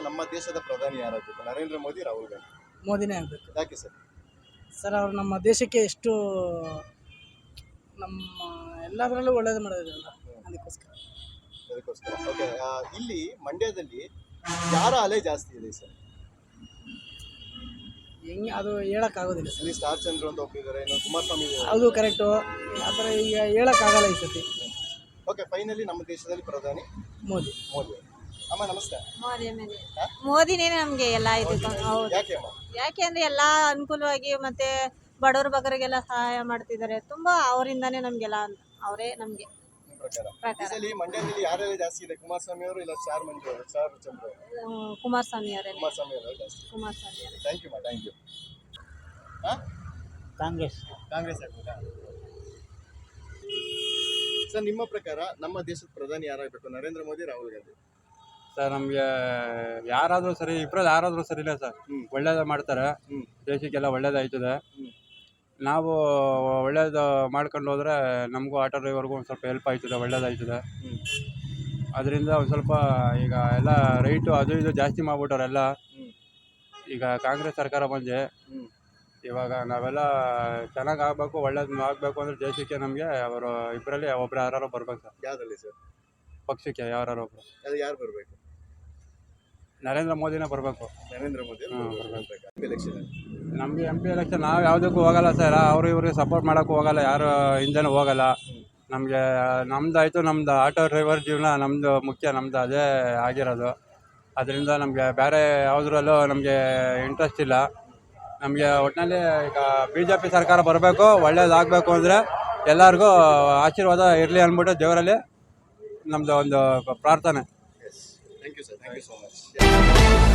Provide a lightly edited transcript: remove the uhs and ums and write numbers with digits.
ನಮ್ಮ ದೇಶದ ಪ್ರಧಾನಿ ಯಾರಾಗಬೇಕು? ನರೇಂದ್ರ ಮೋದಿ, ರಾಹುಲ್ ಗಾಂಧಿ? ಮೋದಿನೇ ಆಗಬೇಕು. ಯಾಕೆ ಸರ್? ಸರ್ ಅವರು ನಮ್ಮ ದೇಶಕ್ಕೆ ಎಷ್ಟು ನಮ್ಮ ಎಲ್ಲದರಲ್ಲೂ ಒಳ್ಳೇದು ಮಾಡೋದಿಲ್ಲ ಅದಕ್ಕೋಸ್ಕರ. ಓಕೆ. ಇಲ್ಲಿ ಮಂಡ್ಯದಲ್ಲಿ ಯಾರ ಅಲೆ ಜಾಸ್ತಿ ಇದೆ ಸರ್? ಹೆಂಗೆ ಅದು ಹೇಳೋಕ್ಕಾಗೋದಿಲ್ಲ ಸರ್. ಇಲ್ಲಿ ಸ್ಟಾರ್ ಚಂದ್ರ ಅಂತ ಒಪ್ಪಿದ್ದಾರೆ, ಇನ್ನು ಕುಮಾರಸ್ವಾಮಿ ಇದ್ದಾರೆ. ಅದು ಕರೆಕ್ಟು. ಆ ಥರ ಈಗ ಹೇಳೋಕ್ಕಾಗಲ್ಲ ಈ ಸತಿ. ಓಕೆ, ಫೈನಲಿ ನಮ್ಮ ದೇಶದಲ್ಲಿ ಪ್ರಧಾನಿ ಮೋದಿ. ಮೋದಿ. ಅಮ್ಮ ನಮಸ್ತೆ. ಮೋದಿನೇ ನಮಗೆ ಎಲ್ಲ ಇದು. ಹೌದು. ಯಾಕೆ ಅಮ್ಮ? ಯಾಕೆಂದ್ರೆ ಎಲ್ಲ ಅನುಕೂಲವಾಗಿ ಮತ್ತೆ ಬಡವ್ರ ಬಗ್ಗರಿಗೆಲ್ಲ ಸಹಾಯ ಮಾಡ್ತಿದ್ದಾರೆ. ತುಂಬಾ ಅವರಿಂದಾನೇ ನಮ್ಗೆಲ್ಲ ಅವರೇ ನಮ್ಗೆ ನಿಮ್ಮ ಪ್ರಕಾರ ಈ ಪ್ರಕಾರ. ಸಲ ಮಂಡ್ಯದಲ್ಲಿ ಯಾರೆಲ್ಲ ಜಾಸ್ತಿ ಇದೆ? ಕುಮಾರಸ್ವಾಮಿ ಅವರು ಇಲ್ಲ ಸ್ಟಾರ್ ಮಂಜು ಅವರು, ಸ್ಟಾರ್ ಚಂದ್ರ ಅವರು? ಕುಮಾರಸ್ವಾಮಿ ಅವರೇ. ಕುಮಾರಸ್ವಾಮಿ ಅವರು ಜಾಸ್ತಿ. ಕುಮಾರಸ್ವಾಮಿ ಅವರೇ. Thank you thank you. Congress. Congress ಆಗ್ಬೋದಾ ಸರ್? ನಿಮ್ಮ ಪ್ರಕಾರ ನಮ್ಮ ದೇಶದ ಪ್ರಧಾನಿ ಯಾರಾಗಬೇಕು? ನರೇಂದ್ರ ಮೋದಿ, ರಾಹುಲ್ ಗಾಂಧಿ? ಸರ್ ನಮಗೆ ಯಾರಾದರೂ ಸರಿ, ಇಬ್ಬರಲ್ಲಿ ಯಾರಾದರೂ ಸರಿ ಇಲ್ಲ ಸರ್. ಒಳ್ಳೇದು ಮಾಡ್ತಾರೆ, ದೇಶಕ್ಕೆಲ್ಲ ಒಳ್ಳೇದಾಯ್ತದೆ. ನಾವು ಒಳ್ಳೇದು ಮಾಡ್ಕೊಂಡು ಹೋದರೆ ನಮಗೂ ಆಟೋ ಡ್ರೈವರ್ಗೂ ಒಂದು ಸ್ವಲ್ಪ ಹೆಲ್ಪ್ ಆಯ್ತದೆ, ಒಳ್ಳೇದಾಯ್ತದೆ. ಅದರಿಂದ ಒಂದು ಸ್ವಲ್ಪ ಈಗ ಎಲ್ಲ ರೈಟು ಅದು ಇದು ಜಾಸ್ತಿ ಮಾಡ್ಬಿಟ್ಟವ್ರೆ ಎಲ್ಲ. ಈಗ ಕಾಂಗ್ರೆಸ್ ಸರ್ಕಾರ ಬಂದು ಇವಾಗ ನಾವೆಲ್ಲ ಚೆನ್ನಾಗಿ ಆಗಬೇಕು, ಒಳ್ಳೇದು ಆಗಬೇಕು ಅಂದರೆ ದೇಶಕ್ಕೆ ನಮಗೆ ಅವರು ಇಬ್ಬರಲ್ಲಿ ಒಬ್ರು ಯಾರು ಬರ್ಬೇಕು ಸರ್. ಯಾವ್ದ್ರಲ್ಲಿ ಸರ್? ಪಕ್ಷಕ್ಕೆ ಯಾರು ಒಬ್ರು. ಅದು ಯಾರು ಬರಬೇಕು? ನರೇಂದ್ರ ಮೋದಿನೇ ಬರಬೇಕು. ನರೇಂದ್ರ ಮೋದಿ ಎಲೆಕ್ಷನ್. ನಮಗೆ MP ಎಲೆಕ್ಷನ್ ನಾವು ಯಾವುದಕ್ಕೂ ಹೋಗಲ್ಲ ಸರ್. ಅವರು ಇವ್ರಿಗೆ ಸಪೋರ್ಟ್ ಮಾಡೋಕ್ಕೂ ಹೋಗಲ್ಲ, ಯಾರು ಹಿಂದೆನೂ ಹೋಗಲ್ಲ. ನಮಗೆ ನಮ್ದಾಯಿತು, ನಮ್ದು ಆಟೋ ಡ್ರೈವರ್ ಜೀವನ ನಮ್ಮದು ಮುಖ್ಯ, ನಮ್ಮದು ಅದೇ ಆಗಿರೋದು. ಅದರಿಂದ ನಮಗೆ ಬೇರೆ ಯಾವುದ್ರಲ್ಲೂ ನಮಗೆ ಇಂಟ್ರೆಸ್ಟ್ ಇಲ್ಲ. ನಮಗೆ ಒಟ್ಟಿನಲ್ಲಿ ಈಗ BJP ಸರ್ಕಾರ ಬರಬೇಕು, ಒಳ್ಳೇದಾಗಬೇಕು ಅಂದರೆ ಎಲ್ಲರಿಗೂ ಆಶೀರ್ವಾದ ಇರಲಿ ಅಂದ್ಬಿಟ್ಟು ದೇವರಲ್ಲಿ ನಮ್ಮದು ಒಂದು ಪ್ರಾರ್ಥನೆ. Thank you sir, thank you so much.